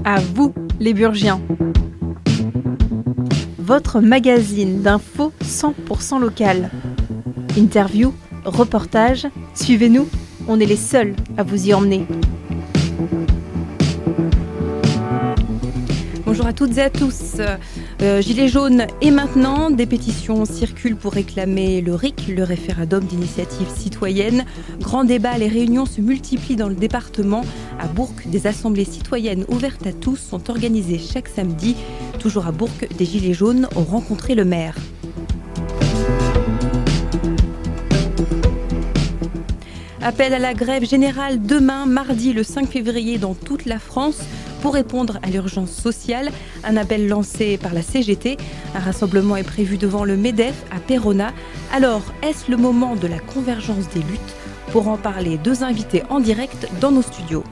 À vous, les Burgiens. Votre magazine d'infos 100% local. Interview, reportage, suivez-nous, on est les seuls à vous y emmener. Bonjour à toutes et à tous. Gilets jaunes et maintenant, des pétitions circulent pour réclamer le RIC, le référendum d'initiative citoyenne. Grand débat, les réunions se multiplient dans le département. À Bourg, des assemblées citoyennes ouvertes à tous sont organisées chaque samedi. Toujours à Bourg, des Gilets jaunes ont rencontré le maire. Appel à la grève générale demain, mardi le 5 février dans toute la France pour répondre à l'urgence sociale. Un appel lancé par la CGT. Un rassemblement est prévu devant le MEDEF à Péronne. Alors, est-ce le moment de la convergence des luttes? Pour en parler, deux invités en direct dans nos studios.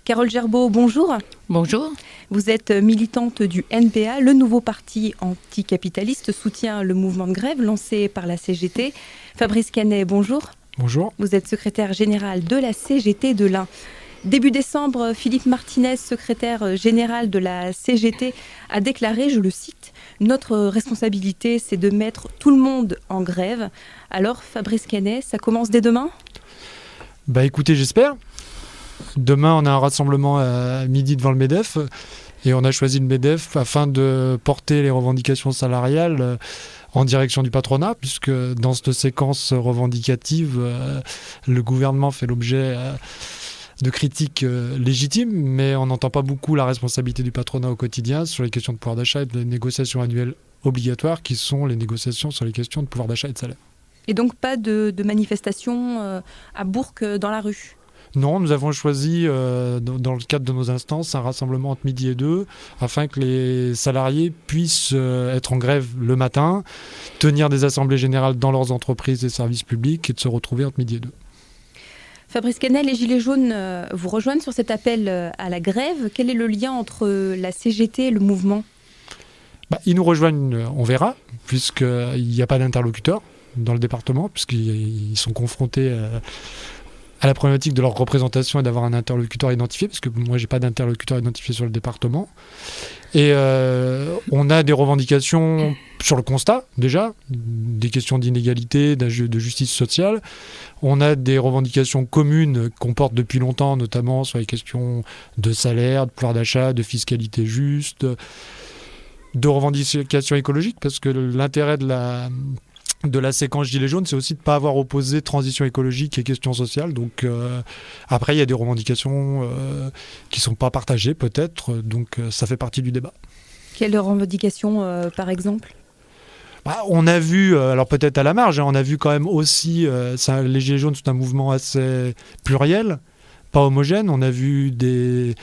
Carole Gerbeau, bonjour. Bonjour. Vous êtes militante du NPA, le nouveau parti anticapitaliste soutient le mouvement de grève lancé par la CGT. Fabrice Canet, bonjour. Bonjour. Vous êtes secrétaire général de la CGT de l'Ain. Début décembre, Philippe Martinez, secrétaire général de la CGT, a déclaré, je le cite, « Notre responsabilité, c'est de mettre tout le monde en grève ». Alors, Fabrice Canet, ça commence dès demain ? Écoutez, j'espère. Demain, on a un rassemblement à midi devant le MEDEF et on a choisi le MEDEF afin de porter les revendications salariales en direction du patronat, puisque dans cette séquence revendicative, le gouvernement fait l'objet de critiques légitimes, mais on n'entend pas beaucoup la responsabilité du patronat au quotidien sur les questions de pouvoir d'achat et des négociations annuelles obligatoires qui sont les négociations sur les questions de pouvoir d'achat et de salaire. Et donc pas de manifestation à Bourg dans la rue ? Non, nous avons choisi, dans le cadre de nos instances, un rassemblement entre midi et 2, afin que les salariés puissent être en grève le matin, tenir des assemblées générales dans leurs entreprises et services publics et de se retrouver entre midi et 2. Fabrice Canet, les Gilets jaunes vous rejoignent sur cet appel à la grève. Quel est le lien entre la CGT et le mouvement ? Ils nous rejoignent, on verra, puisqu'il n'y a pas d'interlocuteur dans le département, puisqu'ils sont confrontés à la problématique de leur représentation et d'avoir un interlocuteur identifié, parce que moi, je n'ai pas d'interlocuteur identifié sur le département. Et on a des revendications sur le constat, déjà, des questions d'inégalité, de justice sociale. On a des revendications communes qu'on porte depuis longtemps, notamment sur les questions de salaire, de pouvoir d'achat, de fiscalité juste, de revendications écologiques, parce que l'intérêt de la séquence Gilets jaunes, c'est aussi de ne pas avoir opposé transition écologique et questions sociales. Donc après, il y a des revendications qui ne sont pas partagées peut-être, donc ça fait partie du débat. Quelles revendications par exemple ? On a vu, alors peut-être à la marge, on a vu quand même aussi, les Gilets jaunes, c'est un mouvement assez pluriel, pas homogène. On a vu des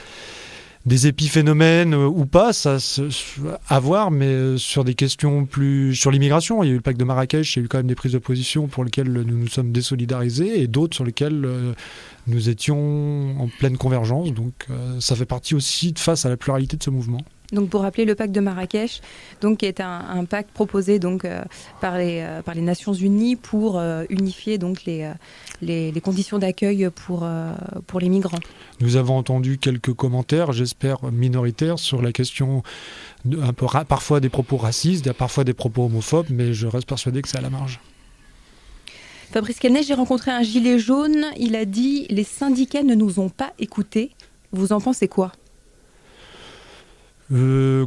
épiphénomènes ou pas, ça à voir, mais sur des questions plus sur l'immigration. Il y a eu le pacte de Marrakech, il y a eu quand même des prises de position pour lesquelles nous nous sommes désolidarisés et d'autres sur lesquelles nous étions en pleine convergence. Donc ça fait partie aussi face à la pluralité de ce mouvement. Donc pour rappeler le pacte de Marrakech, donc, qui est un pacte proposé donc, par les Nations Unies pour unifier donc, les conditions d'accueil pour les migrants. Nous avons entendu quelques commentaires, j'espère minoritaires, sur la question parfois des propos racistes, parfois des propos homophobes, mais je reste persuadé que c'est à la marge. Fabrice Canet, j'ai rencontré un gilet jaune, il a dit « Les syndicats ne nous ont pas écoutés ». Vous en pensez quoi ?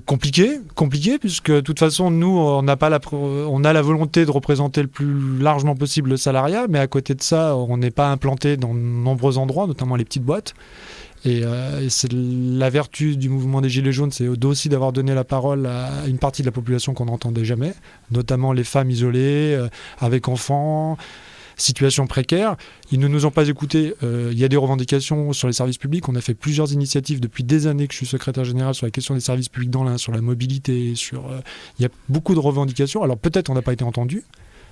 Compliqué, puisque de toute façon, nous, on a la volonté de représenter le plus largement possible le salariat, mais à côté de ça, on n'est pas implanté dans de nombreux endroits, notamment les petites boîtes. Et c'est la vertu du mouvement des Gilets jaunes, c'est aussi d'avoir donné la parole à une partie de la population qu'on n'entendait jamais, notamment les femmes isolées, avec enfants, situation précaire. Ils ne nous ont pas écoutés. Il y a des revendications sur les services publics. On a fait plusieurs initiatives depuis des années que je suis secrétaire général sur la question des services publics dans l'Ain, sur la mobilité, il y a beaucoup de revendications. Alors peut-être on n'a pas été entendu.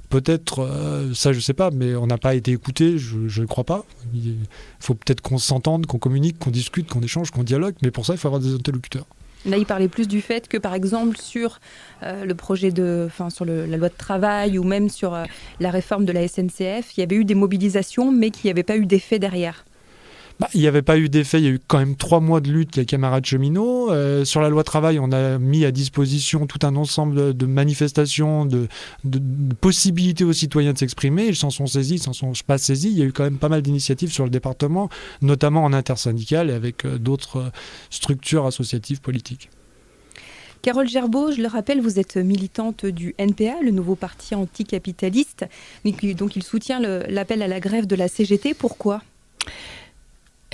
Peut-être, ça je ne sais pas, mais on n'a pas été écouté, je ne crois pas. Il faut peut-être qu'on s'entende, qu'on communique, qu'on discute, qu'on échange, qu'on dialogue, mais pour ça il faut avoir des interlocuteurs. Là, il parlait plus du fait que, par exemple, sur le projet sur la loi de travail ou même sur la réforme de la SNCF, il y avait eu des mobilisations, mais qu'il n'y avait pas eu d'effet derrière. Il n'y avait pas eu d'effet, il y a eu quand même 3 mois de lutte, les camarades cheminots. Sur la loi travail, on a mis à disposition tout un ensemble de manifestations, de possibilités aux citoyens de s'exprimer. Ils s'en sont saisis, ils s'en sont pas saisis. Il y a eu quand même pas mal d'initiatives sur le département, notamment en intersyndical et avec d'autres structures associatives politiques. Carole Gerbeau, je le rappelle, vous êtes militante du NPA, le nouveau parti anticapitaliste. Donc il soutient l'appel à la grève de la CGT. Pourquoi ?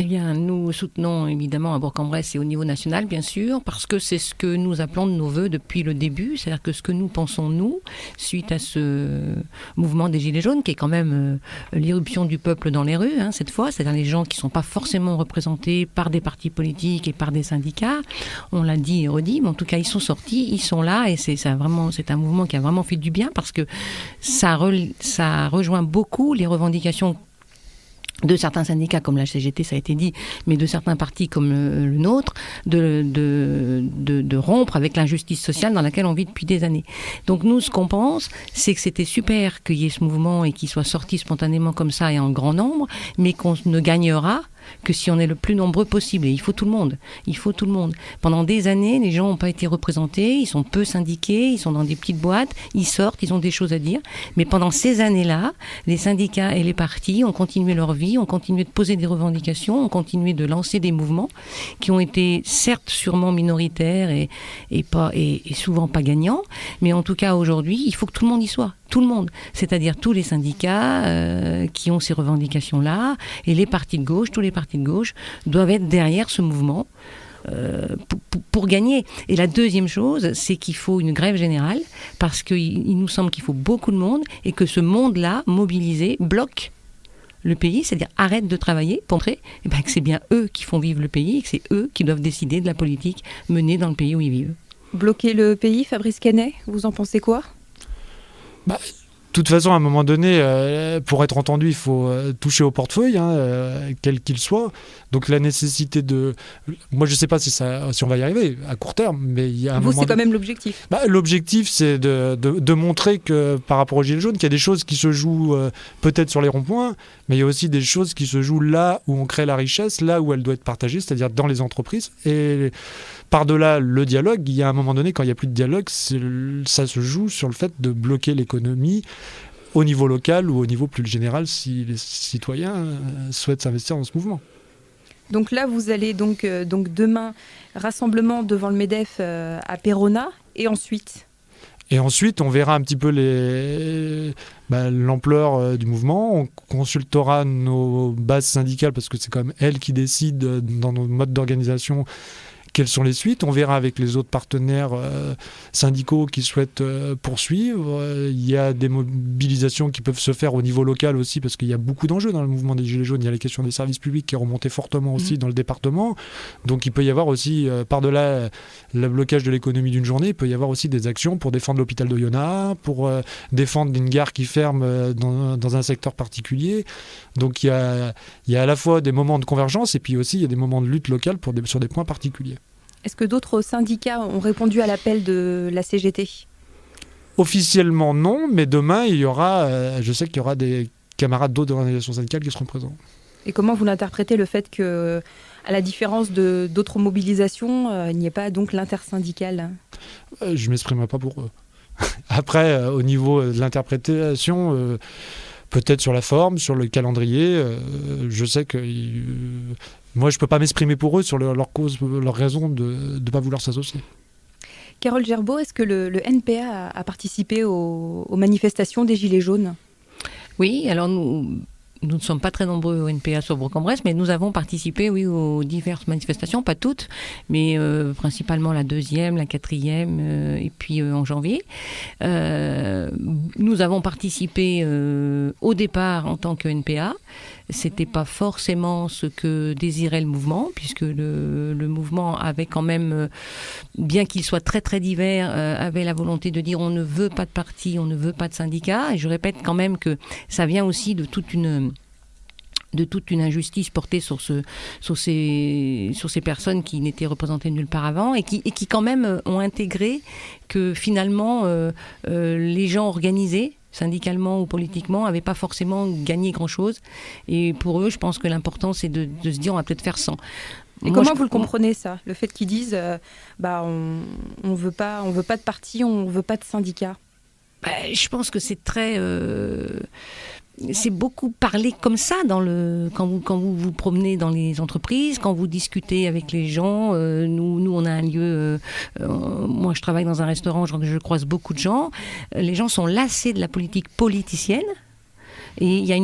Eh bien, nous soutenons évidemment à Bourg-en-Bresse et au niveau national, bien sûr, parce que c'est ce que nous appelons de nos voeux depuis le début, c'est-à-dire que ce que nous pensons, nous, suite à ce mouvement des Gilets jaunes, qui est quand même l'irruption du peuple dans les rues, cette fois, c'est-à-dire les gens qui ne sont pas forcément représentés par des partis politiques et par des syndicats, on l'a dit et redit, mais en tout cas, ils sont sortis, ils sont là, et c'est un mouvement qui a vraiment fait du bien, parce que ça rejoint beaucoup les revendications de certains syndicats comme la CGT, ça a été dit, mais de certains partis comme le nôtre, de rompre avec l'injustice sociale dans laquelle on vit depuis des années. Donc nous, ce qu'on pense, c'est que c'était super qu'il y ait ce mouvement et qu'il soit sorti spontanément comme ça et en grand nombre, mais qu'on ne gagnera que si on est le plus nombreux possible. Et il faut tout le monde. Il faut tout le monde. Pendant des années, les gens n'ont pas été représentés, ils sont peu syndiqués, ils sont dans des petites boîtes, ils sortent, ils ont des choses à dire. Mais pendant ces années-là, les syndicats et les partis ont continué leur vie, ont continué de poser des revendications, ont continué de lancer des mouvements qui ont été certes sûrement minoritaires et souvent pas gagnants, mais en tout cas aujourd'hui, il faut que tout le monde y soit. Tout le monde, c'est-à-dire tous les syndicats qui ont ces revendications-là, et les partis de gauche, tous les partis de gauche doivent être derrière ce mouvement pour gagner. Et la deuxième chose, c'est qu'il faut une grève générale, parce qu'il nous semble qu'il faut beaucoup de monde, et que ce monde-là, mobilisé, bloque le pays, c'est-à-dire arrête de travailler pour montrer que c'est bien eux qui font vivre le pays, et que c'est eux qui doivent décider de la politique menée dans le pays où ils vivent. Bloquer le pays, Fabrice Canet, vous en pensez quoi ? De toute façon, à un moment donné, pour être entendu, il faut toucher au portefeuille, quel qu'il soit. Donc la nécessité de... Moi, je ne sais pas si on va y arriver à court terme, mais il y a un moment... c'est quand même l'objectif. L'objectif, c'est de montrer que, par rapport aux Gilets jaunes, qu'il y a des choses qui se jouent peut-être sur les ronds-points, mais il y a aussi des choses qui se jouent là où on crée la richesse, là où elle doit être partagée, c'est-à-dire dans les entreprises. Et par-delà le dialogue, il y a un moment donné, quand il n'y a plus de dialogue, ça se joue sur le fait de bloquer l'économie au niveau local ou au niveau plus général si les citoyens souhaitent s'investir dans ce mouvement. Donc là, vous allez donc demain, rassemblement devant le MEDEF à Péronne, et ensuite ? Et ensuite, on verra un petit peu l'ampleur du mouvement. On consultera nos bases syndicales, parce que c'est quand même elles qui décident dans nos modes d'organisation quelles sont les suites. On verra avec les autres partenaires syndicaux qui souhaitent poursuivre. Il y a des mobilisations qui peuvent se faire au niveau local aussi, parce qu'il y a beaucoup d'enjeux dans le mouvement des Gilets jaunes. Il y a les questions des services publics qui est remontée fortement aussi dans le département. Donc il peut y avoir aussi, par-delà le blocage de l'économie d'une journée, il peut y avoir aussi des actions pour défendre l'hôpital d'Oyonnax, pour défendre une gare qui ferme dans un secteur particulier. Donc il y a à la fois des moments de convergence, et puis aussi il y a des moments de lutte locale sur des points particuliers. Est-ce que d'autres syndicats ont répondu à l'appel de la CGT ? Officiellement non, mais demain je sais qu'il y aura des camarades d'autres organisations syndicales qui seront présents. Et comment vous l'interprétez, le fait que, à la différence d'autres mobilisations, il n'y ait pas donc l'intersyndicale ? Je ne m'exprimerai pas pour eux. Après, au niveau de l'interprétation, peut-être sur la forme, sur le calendrier, je sais que... moi, je ne peux pas m'exprimer pour eux sur leur cause, leur raison de ne pas vouloir s'associer. Carole Gerbeau, est-ce que le NPA a participé aux manifestations des Gilets jaunes ? Oui, alors nous ne sommes pas très nombreux au NPA sur Bourg-en-Bresse, mais nous avons participé, oui, aux diverses manifestations, pas toutes, mais principalement la 2e, la 4e, et puis en janvier. Nous avons participé au départ en tant que NPA. C'était pas forcément ce que désirait le mouvement, puisque le mouvement avait quand même, bien qu'il soit très très divers, avait la volonté de dire on ne veut pas de parti, on ne veut pas de syndicat. Et je répète quand même que ça vient aussi de toute une injustice portée sur ces personnes qui n'étaient représentées nulle part avant, et qui quand même ont intégré que finalement les gens organisés syndicalement ou politiquement, n'avaient pas forcément gagné grand-chose. Et pour eux, je pense que l'important, c'est de se dire, on va peut-être faire 100. Et comment vous le comprenez, ça? Le fait qu'ils disent, on veut pas de parti, on veut pas de syndicat. Je pense que c'est très... c'est beaucoup parlé comme ça quand vous vous promenez dans les entreprises, quand vous discutez avec les gens. Nous, on a un lieu... moi, je travaille dans un restaurant, je croise beaucoup de gens. Les gens sont lassés de la politique politicienne. Et il y a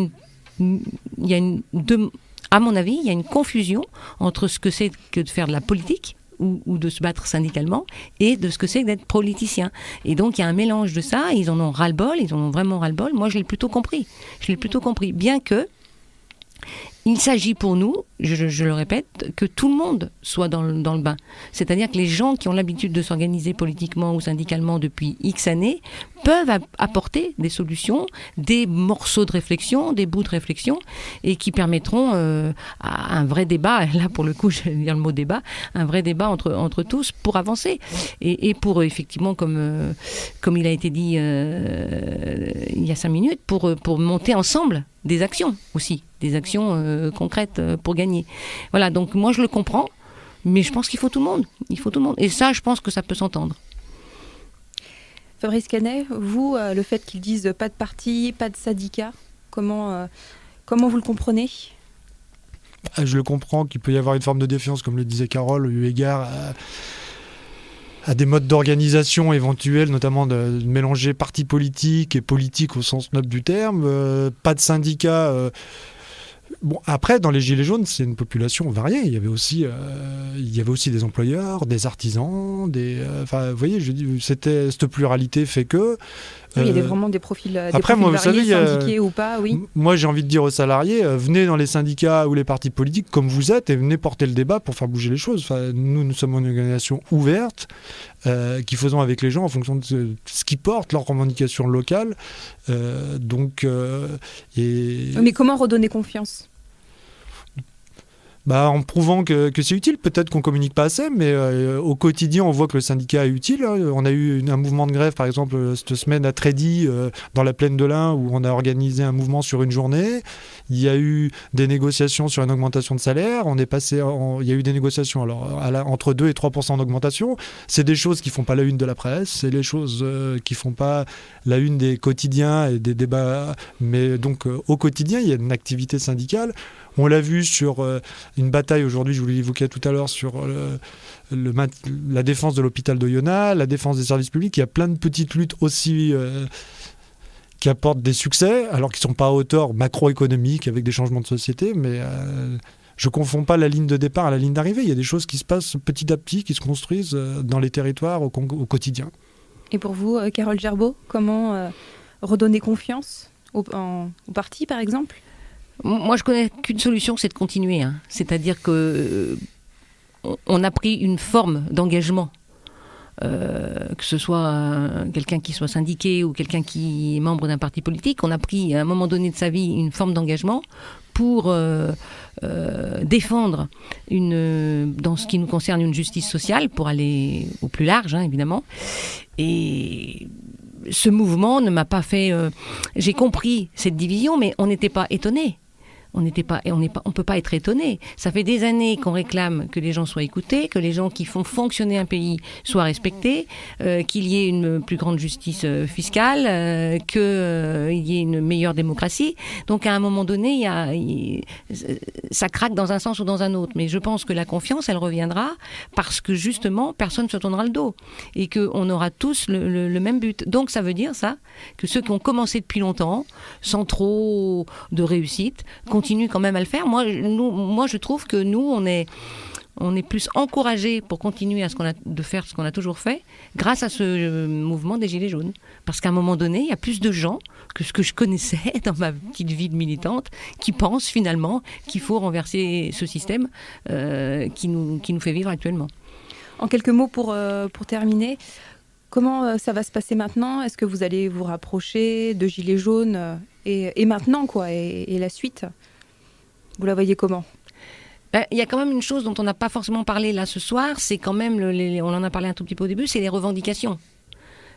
à mon avis, il y a une confusion entre ce que c'est que de faire de la politique ou de se battre syndicalement et de ce que c'est que d'être politicien. Et donc, il y a un mélange de ça. Ils en ont ras-le-bol, ils en ont vraiment ras-le-bol. Moi, je l'ai plutôt compris. Bien que il s'agit pour nous, je le répète, que tout le monde soit dans le bain. C'est-à-dire que les gens qui ont l'habitude de s'organiser politiquement ou syndicalement depuis X années peuvent apporter des solutions, des morceaux de réflexion, des bouts de réflexion, et qui permettront à un vrai débat, là pour le coup je vais dire le mot débat, un vrai débat entre tous pour avancer. Et pour effectivement, comme il a été dit il y a 5 minutes, pour monter ensemble des actions aussi, des actions concrètes pour gagner. Voilà, donc moi je le comprends, mais je pense qu'il faut tout le monde. Et ça, je pense que ça peut s'entendre. Fabrice Canet, vous, le fait qu'ils disent pas de parti, pas de syndicat, comment vous le comprenez? Je le comprends qu'il peut y avoir une forme de défiance, comme le disait Carole, eu égard à des modes d'organisation éventuels, notamment de mélanger parti politique et politique au sens noble du terme. Pas de syndicat. Bon, après, dans les Gilets jaunes, c'est une population variée. Il y avait aussi des employeurs, des artisans, vous voyez, je dis, cette pluralité fait que... Oui, il y a vraiment des profils, après, moi, variés, vous savez, syndiqués ou pas, oui. Moi, j'ai envie de dire aux salariés, venez dans les syndicats ou les partis politiques comme vous êtes et venez porter le débat pour faire bouger les choses. Enfin, nous sommes une organisation ouverte qui faisons avec les gens en fonction de ce qu'ils portent, leurs revendications locales. Mais comment redonner confiance ? En prouvant que c'est utile. Peut-être qu'on ne communique pas assez, mais au quotidien, on voit que le syndicat est utile. On a eu un mouvement de grève, par exemple, cette semaine à Trédy, dans la plaine de l'Ain, où on a organisé un mouvement sur une journée. Il y a eu des négociations sur une augmentation de salaire. Il y a eu des négociations entre 2 et 3% d'augmentation. C'est des choses qui ne font pas la une de la presse. C'est les choses qui ne font pas la une des quotidiens et des débats. Mais donc, au quotidien, il y a une activité syndicale. On l'a vu sur une bataille aujourd'hui, je vous l'évoquais tout à l'heure, sur la défense de l'hôpital d'Oyonnax, la défense des services publics. Il y a plein de petites luttes aussi qui apportent des succès, alors qu'ils ne sont pas à hauteur macroéconomique avec des changements de société, mais je ne confonds pas la ligne de départ à la ligne d'arrivée. Il y a des choses qui se passent petit à petit, qui se construisent dans les territoires au quotidien. Et pour vous, Carole Gerbeau, comment redonner confiance au parti, par exemple ? Moi, je connais qu'une solution, c'est de continuer. C'est-à-dire que on a pris une forme d'engagement, que ce soit quelqu'un qui soit syndiqué ou quelqu'un qui est membre d'un parti politique. On a pris, à un moment donné de sa vie, une forme d'engagement pour défendre, dans ce qui nous concerne, une justice sociale, pour aller au plus large, évidemment. Et ce mouvement ne m'a pas fait... j'ai compris cette division, mais on n'était pas étonnés. On peut pas être étonné. Ça fait des années qu'on réclame que les gens soient écoutés, que les gens qui font fonctionner un pays soient respectés, qu'il y ait une plus grande justice fiscale, qu'il y ait une meilleure démocratie. Donc à un moment donné, ça craque dans un sens ou dans un autre. Mais je pense que la confiance, elle reviendra parce que justement, personne ne se tournera le dos et qu'on aura tous le même but. Donc ça veut dire ça, que ceux qui ont commencé depuis longtemps, sans trop de réussite, continue quand même à le faire. Moi, je trouve que nous, on est plus encouragés pour continuer de faire ce qu'on a toujours fait grâce à ce mouvement des Gilets jaunes. Parce qu'à un moment donné, il y a plus de gens que ce que je connaissais dans ma petite vie de militante qui pensent finalement qu'il faut renverser ce système qui nous fait vivre actuellement. En quelques mots pour terminer, comment ça va se passer maintenant ? Est-ce que vous allez vous rapprocher de Gilets jaunes et maintenant, quoi, et la suite ? Vous la voyez comment ? Il y a quand même une chose dont on n'a pas forcément parlé là ce soir, c'est quand même, on en a parlé un tout petit peu au début, c'est les revendications.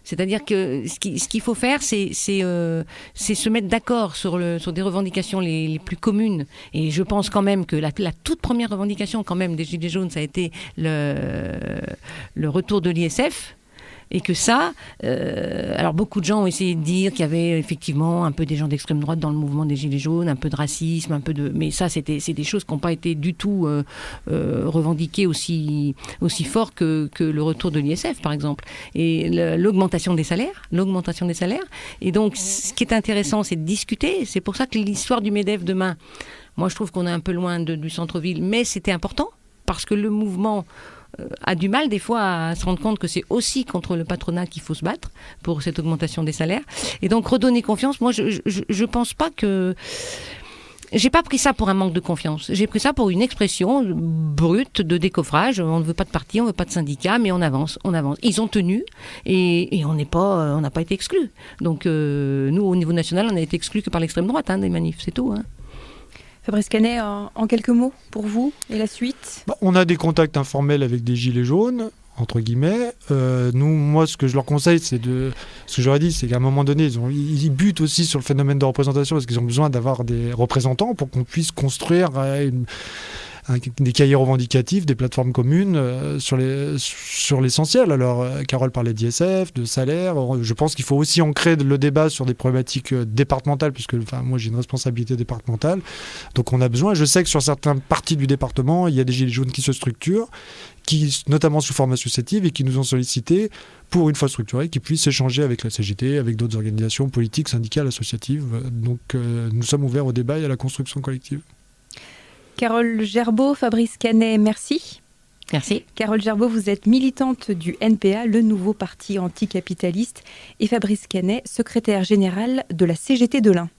C'est-à-dire que ce qu'il faut faire, c'est se mettre d'accord sur des revendications les plus communes. Et je pense quand même que la toute première revendication quand même des Gilets jaunes, ça a été le retour de l'ISF. Et que ça, alors beaucoup de gens ont essayé de dire qu'il y avait effectivement un peu des gens d'extrême droite dans le mouvement des Gilets jaunes, un peu de racisme, mais ça c'est des choses qui n'ont pas été du tout revendiquées aussi fort que le retour de l'ISF par exemple. Et l'augmentation des salaires. Et donc ce qui est intéressant, c'est de discuter. C'est pour ça que l'histoire du MEDEF demain, moi je trouve qu'on est un peu loin du centre-ville, mais c'était important parce que le mouvement a du mal des fois à se rendre compte que c'est aussi contre le patronat qu'il faut se battre pour cette augmentation des salaires. Et donc redonner confiance, moi je pense pas que... J'ai pas pris ça pour un manque de confiance. J'ai pris ça pour une expression brute de décoffrage. On ne veut pas de parti, on ne veut pas de syndicat, mais on avance. Ils ont tenu et on n'a pas été exclus. Donc nous, au niveau national, on a été exclus que par l'extrême droite des manifs, c'est tout. Fabrice Canet, en quelques mots pour vous et la suite? On a des contacts informels avec des Gilets jaunes, entre guillemets. Moi, ce que je leur conseille, ce que j'aurais dit, c'est qu'à un moment donné, ils butent aussi sur le phénomène de représentation parce qu'ils ont besoin d'avoir des représentants pour qu'on puisse construire des cahiers revendicatifs, des plateformes communes sur l'essentiel. Alors, Carole parlait d'ISF, de salaire. Je pense qu'il faut aussi ancrer le débat sur des problématiques départementales, puisque moi, j'ai une responsabilité départementale. Donc, on a besoin. Je sais que sur certaines parties du département, il y a des Gilets jaunes qui se structurent, notamment sous forme associative, et qui nous ont sollicité pour, une fois structurés, qu'ils puissent échanger avec la CGT, avec d'autres organisations politiques, syndicales, associatives. Donc, nous sommes ouverts au débat et à la construction collective. Carole Gerbeau, Fabrice Canet, merci. Merci. Carole Gerbeau, vous êtes militante du NPA, le nouveau parti anticapitaliste, et Fabrice Canet, secrétaire général de la CGT de l'Ain.